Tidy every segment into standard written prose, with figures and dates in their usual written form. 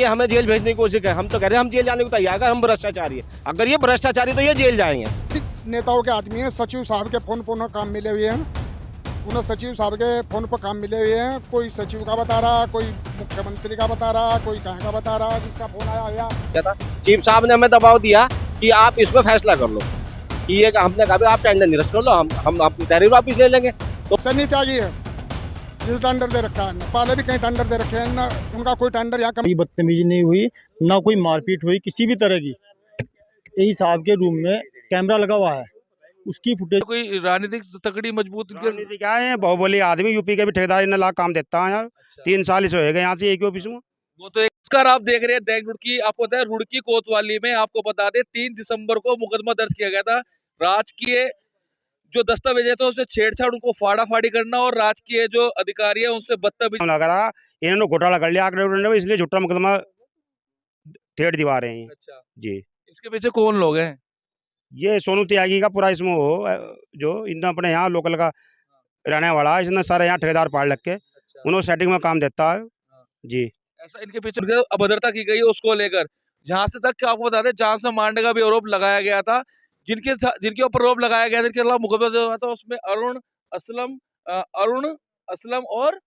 हमें जेल भेजने की कोशिश कर, हम तो कह रहे हैं हम जेल जाने को तैयार, अगर हम भ्रष्टाचारी है, अगर ये भ्रष्टाचारी तो ये जेल जाएंगे। नेताओं के आदमी हैं, सचिव साहब के फोन पर उन्हें काम मिले हुए हैं, उन्हें सचिव साहब के फोन पर काम मिले हुए हैं। कोई सचिव का बता रहा, कोई मुख्यमंत्री का बता रहा, कोई कहीं का बता रहा, जिसका फोन आया हुआ क्या था, चीफ साहब ने हमें दबाव दिया कि आप इसमें फैसला कर लो, कि ये हमने कहा आप टेंडर निरस्त कर लो, हम अपनी तहरीर वापिस ले लेंगे। तो सनी त्यागी है जिस टेंडर दे रखा है, पहले भी कई टेंडर दे रखे हैं ना, उनका कोई टेंडर यहाँ कोई बदतमीजी नहीं हुई, ना कोई मारपीट हुई किसी भी तरह की। यही साहब के रूम में कैमरा लगा हुआ है, उसकी फुटेज। कोई राजनीतिक तकड़ी मजबूत राजनीति क्या है, बहुबली आदमी, यूपी के भी ठेकेदार इन लाख काम देता है यार। 3 साल इसे हो गए यहाँ से एक ही ऑफिस में। वो तो एक आप देख रहे हैं दैनिक रुड़की, आपको पता है रुड़की कोतवाली में, आपको बता दें 3 दिसंबर को मुकदमा दर्ज किया गया था। राजकीय जो दस्तावेज थे उससे छेड़छाड़, उनको फाड़ा फाड़ी करना और राजकीय जो अधिकारी है उनसे बदतमीजी लग रहा इन्होंने घोटाला कर लिया आंकड़े, इसलिए झूठा मुकदमा ठेड़ दिवा रहे हैं। अच्छा, जी, इसके पीछे कौन लोग हैं? ये सोनू त्यागी का पूरा इसमें हो, जो इतना अपने यहाँ लोकल का रहने वाला है, इसने सारे यहाँ ठेकेदार पाड़ लग के अच्छा, उन्होंने सेटिंग में काम देता है। जी, ऐसा इनके पीछे अभद्रता की गई है उसको लेकर, जहां से तक कि आपको बता दें जान से मारने का भी आरोप लगाया गया था। जिनके ऊपर आरोप लगाया गया था, जिनके खिलाफ मुकदमा जो हुआ था, उसमें अरुण असलम और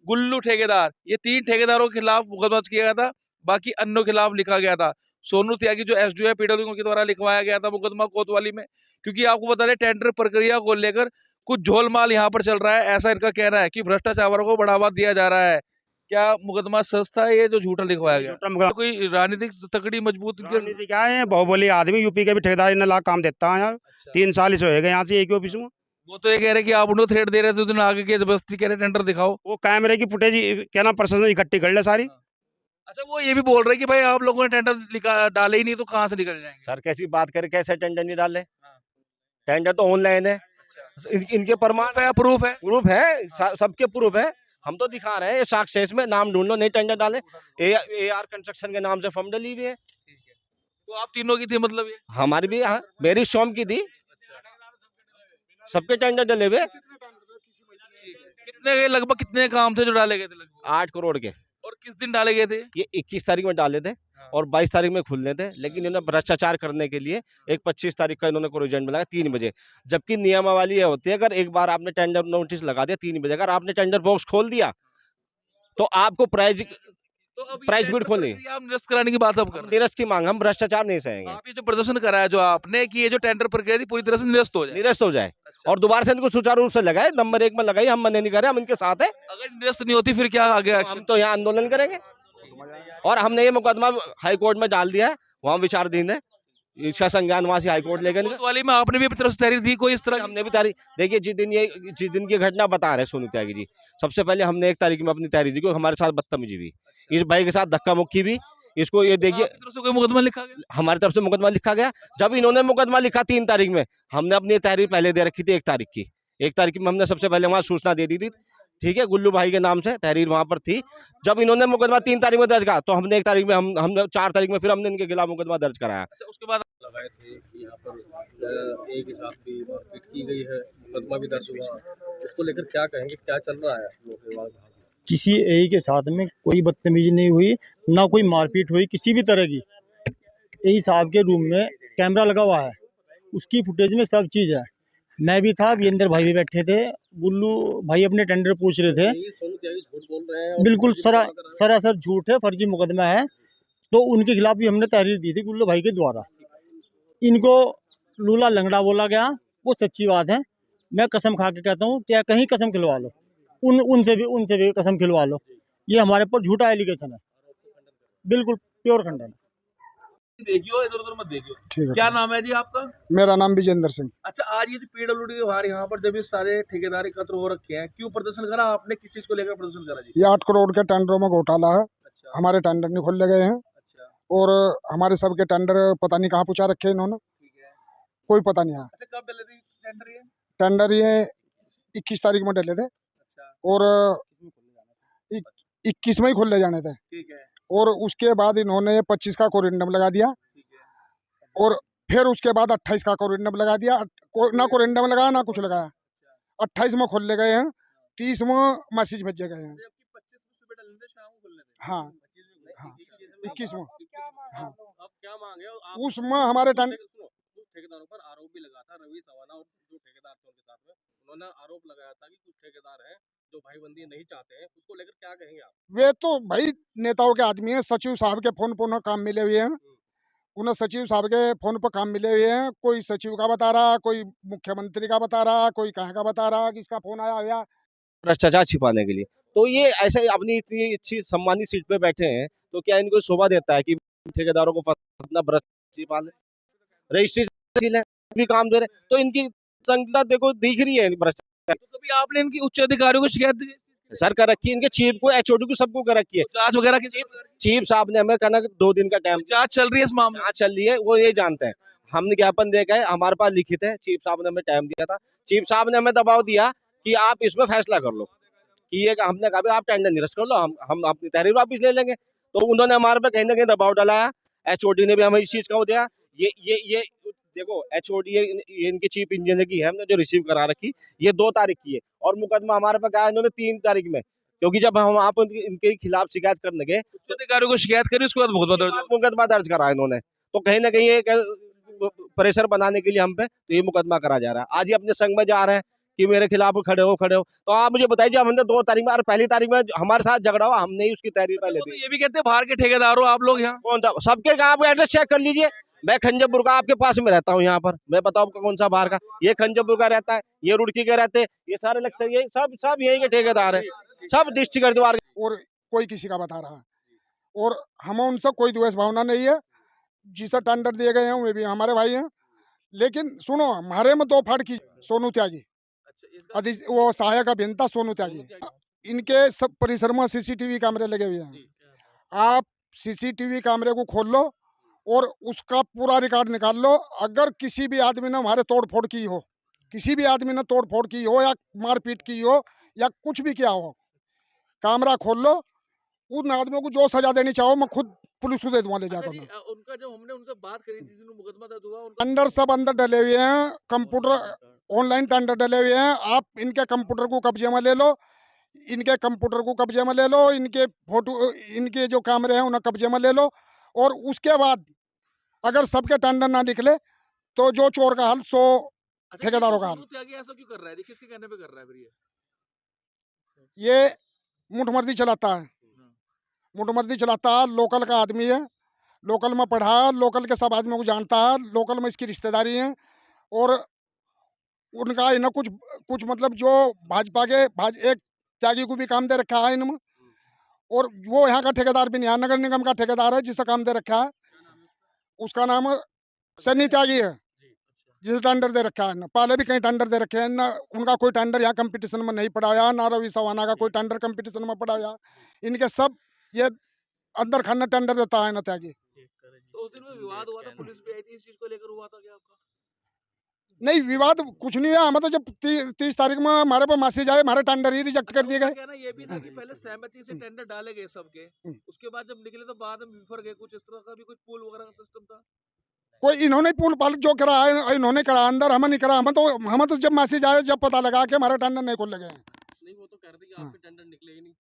गुल्लू ठेकेदार, ये 3 ठेकेदारों के खिलाफ मुकदमा दर्ज किया गया था। बाकी अन्यों के खिलाफ लिखा गया था। सोनू त्यागी जो एसडीओ है पीडब्ल्यू के द्वारा लिखवाया गया था मुकदमा कोतवाली में, क्योंकि आपको बता दें टेंडर प्रक्रिया को लेकर कुछ झोलमाल यहाँ पर चल रहा है, ऐसा इनका कहना है कि भ्रष्टाचार को बढ़ावा दिया जा रहा है। क्या मुकदमा सच था ये जो झूठा लिखवाया गया? झूठा मुकदमा। कोई राजनीतिक तकड़ी मजबूत राजनीति क्या है, बहुबली आदमी, यूपी के भी ठेकेदार इन लाख काम देता है यार। 3 साल इसे हो गए यहाँ से एक ही ऑफिस में। वो तो ये कह रहे कि आप उनको थ्रेट दे रहे थे, उन्होंने आगे के जबरदस्ती कह रहे टेंडर दिखाओ। वो कैमरे की फुटेज क्या ना प्रशासन इकट्ठी कर ले सारी। अच्छा, वो ये भी बोल रहे कि भाई आप लोगों ने टेंडर डाले ही नहीं तो कहाँ से निकल जाएंगे? सर कैसी बात करे, कैसे टेंडर नहीं डाले, टेंडर तो ऑनलाइन है, इनके प्रमाण है, प्रूफ है। प्रूफ है, सबके प्रूफ है, हम तो दिखा रहे हैं, साक्ष्य इसमें, नाम ढूंढ लो, नहीं टेंडर डाले, AR कंस्ट्रक्शन के नाम से फॉर्म डली हुई है। तो आप तीनों की थी मतलब ये? हमारी भी, हाँ, मेरी शॉम की थी, सबके टेंडर डले हुए। कितने के लगभग कितने काम थे जो डाले गए थे लगभग? 8 करोड़ के, और किस दिन डाले गए थे? ये 21 तारीख में डाले थे और 22 तारीख में खुलने थे, लेकिन इन्होंने भ्रष्टाचार करने के लिए एक 25 तारीख का इन्होंने कोरिजेंट मिलाया 3 बजे, जबकि नियमावली ये होती है, अगर एक बार आपने टेंडर नोटिस लगा दिया 3 बजे, अगर आपने टेंडर बॉक्स खोल दिया तो आपको प्राइज बिड खोलनी, आप निरस्त कराने की बात अब कर रहे हैं। निरस्त की मांग, हम भ्रष्टाचार नहीं सहेंगे, आप ये जो प्रदर्शन कराया जो आपने कि ये जो टेंडर प्रक्रिया थी पूरी तरह से निरस्त हो जाए। निरस्त हो जाए और दोबारा से इनको सुचारू रूप से लगाए, नंबर 1 में लगाई, हम मना नहीं कर रहे, हम इनके साथ है। अगर निरस्त नहीं होती फिर क्या आगे तो एक्शन? हम तो यहाँ आंदोलन करेंगे और हमने ये मुकदमा हाई कोर्ट में डाल दिया है, वहाँ विचाराधीन है, इसका संज्ञान वहाँ से हाई कोर्ट लेकर कोतवाली में आपने भी अपनी तरफ से तहरीर दी कोई इस तरह की? हमने भी तारीख, देखिए जिस दिन की घटना बता रहे सोनू त्यागी जी, सबसे पहले हमने 1 तारीख में अपनी तहरीर दी, क्योंकि हमारे साथ बदतमीजी भी, इस भाई के साथ धक्का मुक्की भी, इसको ये देखिए आपकी तरफ से कोई मुकदमा लिखा गया? हमारी तरफ से मुकदमा लिखा गया। जब इन्होंने मुकदमा लिखा 3 तारीख में, हमने अपनी तहरीर पहले दे रखी थी 1 तारीख की, 1 तारीख में हमने सबसे पहले वहाँ सूचना दे दी थी, ठीक है, गुल्लू भाई के नाम से तहरीर वहाँ पर थी। जब इन्होंने मुकदमा 3 तारीख में दर्ज करा तो हमने 1 तारीख में हमने 4 तारीख में फिर हमने इनके खिलाफ मुकदमा दर्ज कराया। अच्छा, उसके बाद लगाए थे कि यहाँ पर एक के साथ भी मारपीट की गई है, मुकदमा भी दर्ज हुआ, उसको लेकर क्या कहेंगे, क्या चल रहा है? किसी यही के साथ में कोई बदतमीजी नहीं हुई, ना कोई मारपीट हुई किसी भी तरह की। यही साहब के रूम में कैमरा लगा हुआ है, उसकी फुटेज में सब चीज़ है। मैं भी था, वीरेंद्र भाई भी बैठे थे, गुल्लू भाई अपने टेंडर पूछ रहे थे। सोनू त्यागी झूठ बोल रहे हैं, बिल्कुल सरासर झूठ है, फर्जी मुकदमा है, तो उनके खिलाफ भी हमने तहरीर दी थी गुल्लू भाई के द्वारा। इनको लूला लंगड़ा बोला गया, वो सच्ची बात है, मैं कसम खा के कहता हूँ, क्या कहीं कसम खिलवा लो, उनसे भी कसम खिलवा लो, ये हमारे पर झूठा एलिगेशन है, बिल्कुल प्योर खंडन है। देखियो, इधर उधर मत देखियो। ठीक है। क्या नाम है जी आपका? मेरा नाम विजेंद्र सिंह। अच्छा, आज ये जो पीडब्ल्यूडी के बाहर यहाँ पर जब ये सारे ठेकेदार एकत्र हो रखे हैं, क्यों प्रदर्शन करा आपने, किस चीज को लेकर प्रदर्शन करा जी? ये 8 करोड़ के टेंडरों में घोटाला है, अच्छा, हमारे टेंडर नहीं खोले गए हैं अच्छा, और हमारे सबके टेंडर पता नहीं कहाँ पहुँचा रखे हैं इन्होंने, ठीक है। कोई पता नहीं है। अच्छा, कब डले थे टेंडर ये? टेंडर ये 21 तारीख में डले थे अच्छा, और 21 में ही खोले जाने थे, ठीक है, और उसके बाद इन्होंने 25 का कोरिंडम लगा दिया ठीक है। और फिर उसके बाद 28 का कोरिंडम लगा दिया, ना कोरिंडम लगाया ना कुछ लगाया। 28 में खोले गए हैं, 30 में मैसेज भेजे गए हैं। जबकि 25 में सुबह डलने थे, शाम को खुलने थे। हाँ, 25 में खुले थे। हाँ। इस चीज़ में 21वां। हाँ, अब क्या मांगे आप? उसमें हमारे सुनो, कुछ ठेकेदारों पर आरोप भी लगा था, रवि सवाना और जो ठेकेदार थे उनके साथ में, उन्होंने आरोप लगाया था कि कुछ ठेकेदार हैं जो भाईबंदी नहीं चाहते हैं, उसको लेकर क्या कहेंगे आप? वे तो भाई नेताओं के आदमी हैं, सचिव साहब के फोन पर उन्हें काम मिले हुए हैं, उन्हें सचिव साहब के फोन पर काम मिले हुए हैं। कोई सचिव का बता रहा, कोई मुख्यमंत्री का बता रहा, कोई कहाँ का बता रहा, किसका फोन आया हुआ। भ्रष्टाचार छिपाने के लिए। तो ये ऐसे अपनी इतनी अच्छी सम्मानित सीट पे बैठे हैं, तो क्या इनको शोभा देता है कि ठेकेदारों को अपना भ्रष्ट छिपा ले? रजिस्ट्री है, भी काम दे रहे, तो इनकी संख्या देखो दिख रही है भ्रष्टाचार। तो कभी आपने इनकी उच्च अधिकारियों को शिकायत दी? सर कर रखी है, इनके चीफ को, एचओडी को, सबको कर रखी है। जांच वगैरह की चीफ साहब ने हमें कहना कि 2 दिन का टाइम जांच चल रही है इस मामले में? जांच चल रही है, वो ये जानते हैं। हमने ज्ञापन दे गए, हमारे पास लिखित है, चीफ साहब ने हमें टाइम दिया था। चीफ साहब ने हमें दबाव दिया कि आप इसमें फैसला कर लो, कि ये हमने कहा आप टेंडर निरस्त कर लो, हम अपनी तहरीर वापस ले लेंगे। तो उन्होंने हमारे पे कहीं ना कहीं दबाव डालाया। एचओडी ने भी हमें इस चीज का वो दिया। ये देखो, एचओडी ये इनकी चीफ इंजीनियर की है, हमने जो रिसीव करा रखी, ये 2 तारीख की है, और मुकदमा हमारे पे गया इन्होंने 3 तारीख में, क्योंकि जब हम आप इनके खिलाफ शिकायत करने गए, उच्च अधिकारियों को शिकायत करी, उसके बाद मुकदमा दर्ज करा इन्होंने। तो कहीं ना कहीं ये प्रेशर बनाने के लिए हम पे तो ये मुकदमा करा जा रहा है। आज ये अपने संघ में जा रहे हैं कि मेरे खिलाफ खड़े हो। तो आप मुझे बताइए, जब हमने 2 तारीख में और पहली तारीख में हमारे साथ झगड़ा हुआ, हमने ही उसकी तहरीर पहले तो दी। ये भी कहते हैं बाहर के ठेकेदार हो आप लोग यहाँ? कौन था? सबके का आप एड्रेस चेक कर लीजिए। मैं खंजरपुर का आपके पास में रहता हूँ यहाँ पर, मैं बताऊँ कौन सा बाहर का। ये खंजरपुर का रहता है, ये रुड़की के रहते हैं, ये सारे लक्ष्य, ये सब यही के ठेकेदार है, सब डिस्ट्रिक्ट हरिद्वार। और कोई किसी का बता रहा है, और हम उनसे कोई द्वेष भावना नहीं है। जिसे टेंडर दिए गए हैं वे भी हमारे भाई हैं। लेकिन सुनो, हमारे में 2 फाड़ की सोनू त्यागी, वो सहायक अभियंता सोनू त्यागी, इनके सब परिसर में सीसीटीवी कैमरे लगे हुए हैं। आप सीसीटीवी कैमरे को खोल लो और उसका पूरा रिकॉर्ड निकाल लो। अगर किसी भी आदमी ने हमारे तोड़फोड़ की हो, किसी भी आदमी ने तोड़फोड़ की हो या मारपीट की हो या कुछ भी किया हो, कैमरा खोल लो। उन आदमियों को जो सजा देनी चाहो मैं खुद पुलिस को दे दूंगा ले जाकर। उनका जब हमने उनसे बात करी थी, मुकदमा दर्ज हुआ, उनका टेंडर सब अंदर डले हुए हैं, कंप्यूटर ऑनलाइन टेंडर डले हुए हैं। आप इनके कंप्यूटर को कब्जे में ले लो, इनके कंप्यूटर को कब्जे में ले लो, इनके फोटो, इनके जो कैमरे हैं उन्हें कब्जे में ले लो। और उसके बाद अगर सबके टेंडर ना निकले तो जो चोर का हाल 100 ठेकेदारों का हाल। ऐसा क्यों कर रहा है? किसके कहने पे कर रहा है फिर ये मुठमर्दी चलाता है, मुठमर्दी चलाता है। लोकल का आदमी है, लोकल में पढ़ा है, लोकल के सब आदमियों को जानता है, लोकल में इसकी रिश्तेदारी है। और उनका इन्हें कुछ मतलब जो भाजपा के एक त्यागी को भी काम दे रखा है इनमें। और वो यहाँ का ठेकेदार भी नहीं है, नगर निगम का ठेकेदार है जिसे काम दे रखा है, उसका नाम सन्नी त्यागी है, जिसे टेंडर दे रखा है। पहले भी कहीं टेंडर दे रखे हैं ना, उनका कोई टेंडर यहाँ कंपटीशन में नहीं पड़ा हुआ, ना रवि सवाना का कोई टेंडर कंपटीशन में पड़ा हुआ। इनके सब ये अंदर खाना टेंडर देता है ना त्यागी। तो उस दिन में विवाद हुआ था, पुलिस भी आई थी, इस चीज को लेकर हुआ था क्या आपका? नहीं, विवाद कुछ नहीं है। हमें तो जब 30 तारीख में हमारे पर मैसेज आए, हमारे टेंडर ही रिजेक्ट कर दिए गए। कहना ये भी था कि पहले सहमति से टेंडर डाले गए सबके, उसके बाद जब निकले तो बाद में विफर गए, कुछ इस तरह का भी कुछ पूल वगैरह का सिस्टम था? कोई इन्होंने पूल पाल जो करा है इन्होंने करा, अंदर हमें नहीं करा। हमें तो जब मैसेज आया, जब पता लगा कि हमारे टेंडर नहीं खोले गए। नहीं, वो तो कह रहे थे कि आपके टेंडर निकले ही नहीं।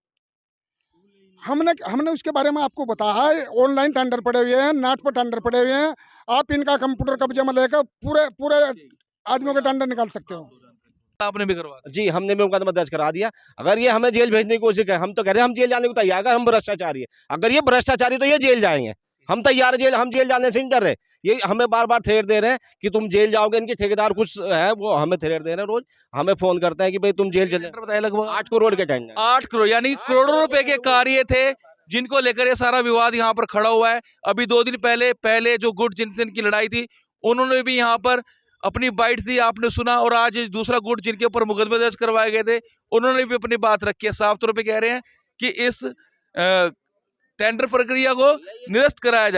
हमने उसके बारे में आपको बताया है। ऑनलाइन टेंडर पड़े हुए हैं, नेट पर टेंडर पड़े हुए हैं। आप इनका कंप्यूटर कब्जे में लेकर पूरे आदमियों के टेंडर निकाल सकते हो। आपने भी करवा दिया? जी, हमने भी मुकदमा दर्ज करा दिया। अगर ये हमें जेल भेजने की कोशिश करें, हम तो कह रहे हैं हम जेल जाने को तैयार। अगर हम भ्रष्टाचारी है, अगर ये भ्रष्टाचारी, तो ये जेल जाएंगे। हम तैयार है, हम जेल जाने से नहीं डर रहे। ये हमें बार बार थ्रेट दे रहे हैं कि तुम जेल जाओगे। इनके ठेकेदार कुछ है, वो हमें थ्रेट दे रहे हैं, रोज हमें फोन करते हैं कि भाई तुम जेल चले। बताया लगभग 8 करोड़ के टेंडर, 8 करोड़, यानी करोड़ों रुपए के कार्य थे जिनको लेकर ये सारा विवाद यहाँ पर खड़ा हुआ है। अभी 2 दिन पहले जो गुट जिनसे इनकी लड़ाई थी, उन्होंने भी यहाँ पर अपनी बाइट दी, आपने सुना। और आज दूसरा गुट जिनके ऊपर मुकदमे दर्ज करवाए गए थे, उन्होंने भी अपनी बात रखी है। साफ तौर पे कह रहे हैं कि इस टेंडर प्रक्रिया को निरस्त कराया जाए।